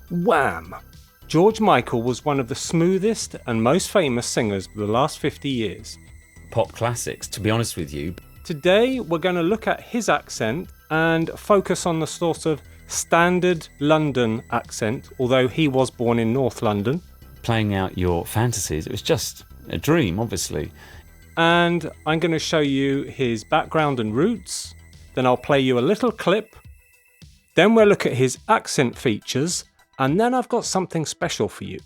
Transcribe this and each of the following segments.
Wham! George Michael was one of the smoothest and most famous singers of the last 50 years. Pop classics, to be honest with you. Today we're going to look at his accent and focus on the sort of standard London accent, although he was born in North London. Playing out your fantasies, it was just a dream, obviously. And I'm going to show you his background and roots. Then I'll play you a little clip. Then we'll look at his accent features. And then I've got something special for you.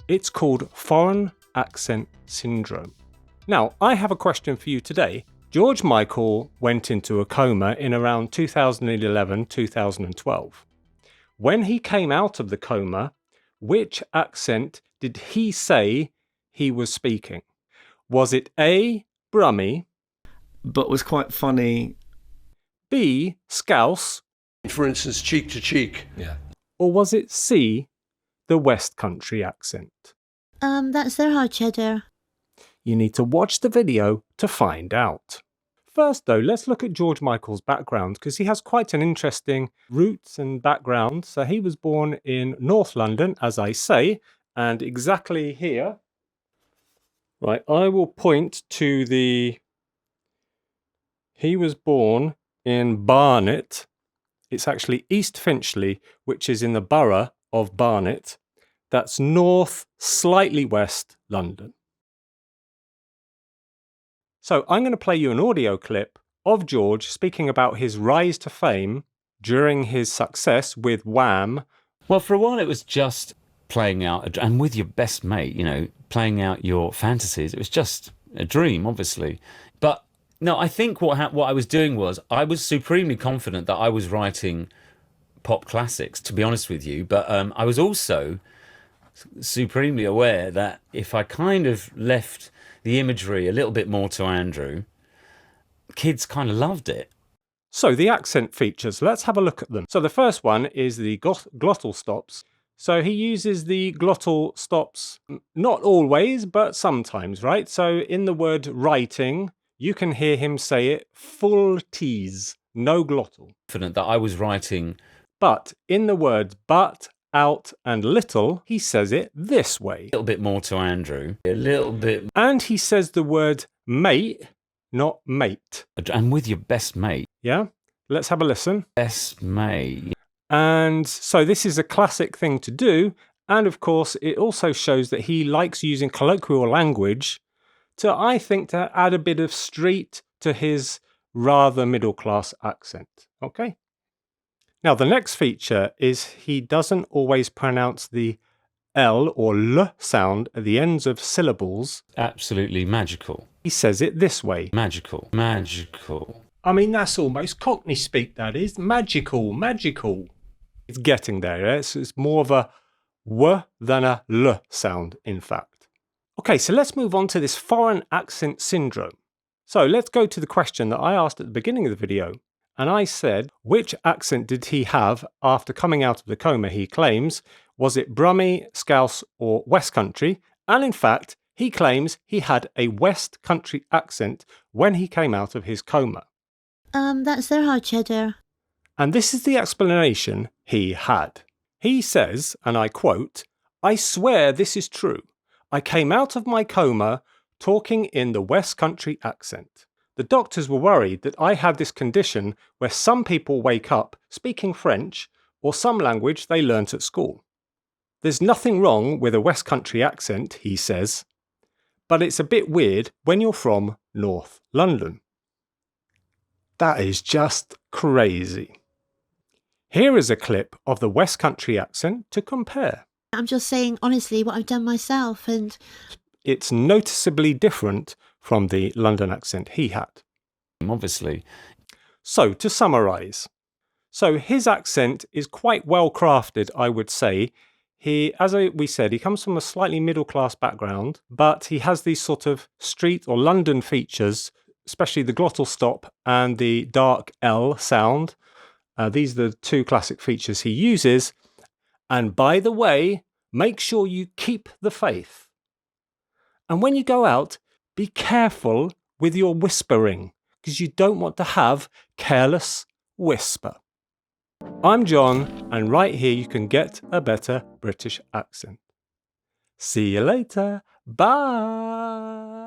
It's called foreign accent syndrome. Now, I have a question for you today. George Michael went into a coma in around 2011-2012. When he came out of the coma, which accent did he say he was speaking? Was it A, Brummie, but was quite funny, B, Scouse, for instance, cheek to cheek? Yeah. or was it C, the West Country accent? That's their hard cheddar. You need to watch the video to find out. First though, let's look at George Michael's background because he has quite an interesting roots and background. So he was born in North London, as I say, and exactly here. Right, I will point to he was born in Barnet. It's actually East Finchley, which is in the borough of Barnet. That's north, slightly west London. So I'm going to play you an audio clip of George speaking about his rise to fame during his success with Wham. Well, for a while it was just playing out, and with your best mate, playing out your fantasies. It was just a dream, obviously. But no, I think what I was doing was I was supremely confident that I was writing pop classics, to be honest with you. But I was also supremely aware that if I kind of left the imagery a little bit more to Andrew, kids kind of loved it. So the accent features, let's have a look at them. So the first one is the glottal stops. So he uses the glottal stops, not always, but sometimes, right? So in the word writing, you can hear him say it full T's, no glottal. Confident that I was writing. But in the words but, out, and little, he says it this way. A little bit more to Andrew. A little bit. And he says the word mate, not mate. And with your best mate. Yeah? Let's have a listen. Best mate. And so this is a classic thing to do. And of course, it also shows that he likes using colloquial language to, I think, to add a bit of street to his rather middle-class accent. Okay? Now, the next feature is he doesn't always pronounce the L or L sound at the ends of syllables. Absolutely magical. He says it this way. Magical. Magical. I mean, that's almost Cockney speak, that is. Magical, magical. It's getting there. Yeah? It's more of a W than a L sound, in fact. Okay, so let's move on to this foreign accent syndrome. So let's go to the question that I asked at the beginning of the video. And I said, which accent did he have after coming out of the coma, he claims? Was it Brummie, Scouse, or West Country? And in fact, he claims he had a West Country accent when he came out of his coma. That's their hard cheddar. And this is the explanation he had. He says, and I quote, "I swear this is true. I came out of my coma talking in the West Country accent. The doctors were worried that I had this condition where some people wake up speaking French or some language they learnt at school. There's nothing wrong with a West Country accent," he says, "but it's a bit weird when you're from North London." That is just crazy. Here is a clip of the West Country accent to compare. I'm just saying, honestly, what I've done myself, and It's noticeably different from the London accent he had. Obviously. So, to summarise. So, his accent is quite well crafted, I would say. We said, he comes from a slightly middle-class background, but he has these sort of street or London features, especially the glottal stop and the dark L sound. These are the two classic features he uses. And by the way, make sure you keep the faith. And when you go out, be careful with your whispering, because you don't want to have careless whisper. I'm John, and right here you can get a better British accent. See you later. Bye.